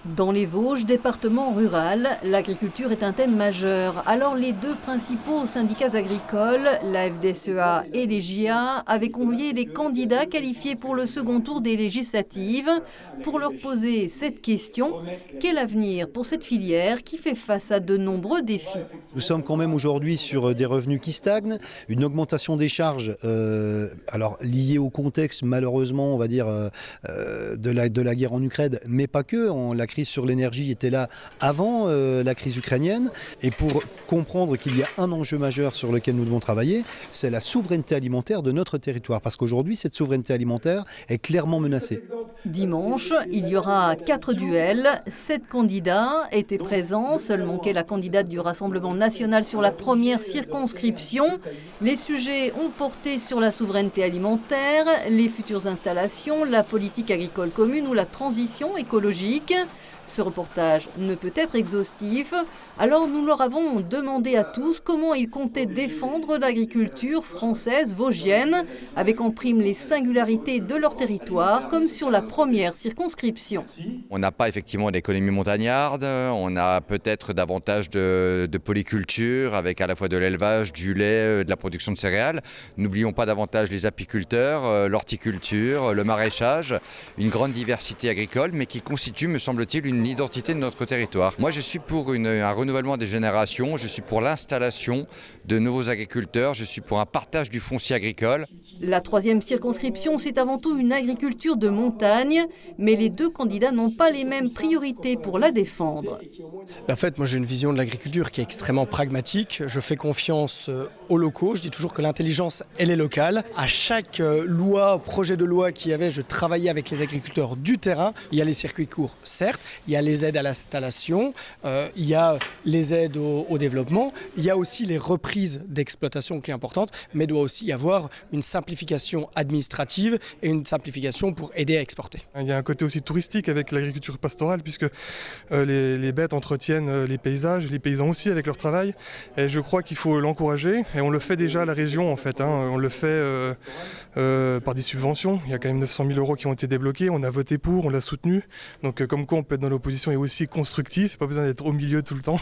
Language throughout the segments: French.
Dans les Vosges, département rural, l'agriculture est un thème majeur. Alors les deux principaux syndicats agricoles, la FDSEA et les JA, avaient convié les candidats qualifiés pour le second tour des législatives pour leur poser cette question. Quel avenir pour cette filière qui fait face à de nombreux défis? Nous sommes quand même aujourd'hui sur des revenus qui stagnent, une augmentation des charges, alors liée au contexte malheureusement on va dire de la guerre en Ukraine, mais pas que. La crise sur l'énergie était là avant la crise ukrainienne. Et pour comprendre qu'il y a un enjeu majeur sur lequel nous devons travailler, c'est la souveraineté alimentaire de notre territoire. Parce qu'aujourd'hui, cette souveraineté alimentaire est clairement menacée. Dimanche, il y aura 4 duels. 7 candidats étaient présents. Seul manquait la candidate du Rassemblement national sur la première circonscription. Les sujets ont porté sur la souveraineté alimentaire, les futures installations, la politique agricole commune ou la transition écologique. Ce reportage ne peut être exhaustif, alors nous leur avons demandé à tous comment ils comptaient défendre l'agriculture française vosgienne, avec en prime les singularités de leur territoire, comme sur la première circonscription. On n'a pas effectivement d'économie montagnarde, on a peut-être davantage de polyculture, avec à la fois de l'élevage, du lait, de la production de céréales. N'oublions pas davantage les apiculteurs, l'horticulture, le maraîchage, une grande diversité agricole, mais qui constitue, me semble-t-il, une identité de notre territoire. Moi, je suis pour un renouvellement des générations, je suis pour l'installation de nouveaux agriculteurs, je suis pour un partage du foncier agricole. La troisième circonscription, c'est avant tout une agriculture de montagne, mais les deux candidats n'ont pas les mêmes priorités pour la défendre. En fait, moi j'ai une vision de l'agriculture qui est extrêmement pragmatique. Je fais confiance aux locaux. Je dis toujours que l'intelligence, elle est locale. À chaque projet de loi qu'il y avait, je travaillais avec les agriculteurs du terrain. Il y a les circuits courts, certes. Il y a les aides à l'installation. Il y a les aides au développement. Il y a aussi les reprises d'exploitation qui est importante. Mais il doit aussi y avoir une simplification administrative et une simplification pour aider à exporter. Il y a un côté aussi touristique avec l'agriculture pastorale puisque les bêtes entretiennent les paysages, les paysans aussi avec leur travail. Et je crois qu'il faut l'encourager et on le fait déjà à la région en fait. On le fait par des subventions. Il y a quand même 900 000 € qui ont été débloqués. On a voté pour, on l'a soutenu. Donc comme quoi on peut être dans l'opposition et aussi constructif. C'est pas besoin d'être au milieu tout le temps.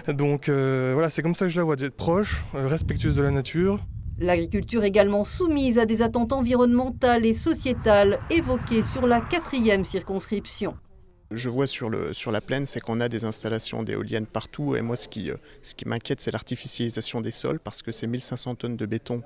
Donc voilà, c'est comme ça que je la vois, d'être proche, respectueuse de la nature. L'agriculture également soumise à des attentes environnementales et sociétales évoquées sur la 4e circonscription. Je vois sur la plaine, c'est qu'on a des installations d'éoliennes partout et moi ce qui m'inquiète c'est l'artificialisation des sols parce que c'est 1500 tonnes de béton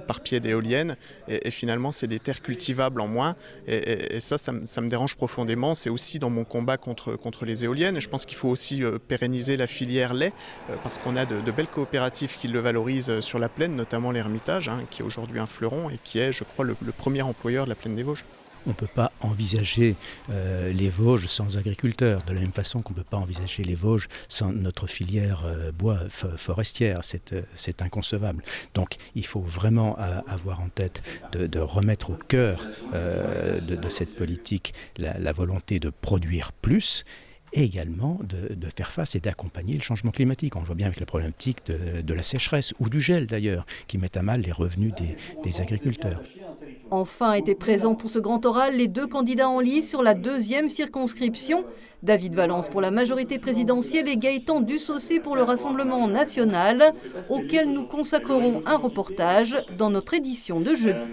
par pied d'éoliennes et finalement c'est des terres cultivables en moins et ça me dérange profondément. C'est aussi dans mon combat contre les éoliennes et je pense qu'il faut aussi pérenniser la filière lait parce qu'on a de belles coopératives qui le valorisent sur la plaine, notamment l'Hermitage qui est aujourd'hui un fleuron et qui est je crois le premier employeur de la plaine des Vosges. On ne peut pas envisager les Vosges sans agriculteurs, de la même façon qu'on ne peut pas envisager les Vosges sans notre filière bois forestière, c'est inconcevable. Donc il faut vraiment avoir en tête de remettre au cœur de cette politique la volonté de produire plus, et également de faire face et d'accompagner le changement climatique. On le voit bien avec la problématique de la sécheresse, ou du gel d'ailleurs, qui met à mal les revenus des agriculteurs. Enfin étaient présents pour ce grand oral les deux candidats en lice sur la 2e circonscription, David Valence pour la majorité présidentielle et Gaëtan Dussaucé pour le Rassemblement national, auquel nous consacrerons un reportage dans notre édition de jeudi.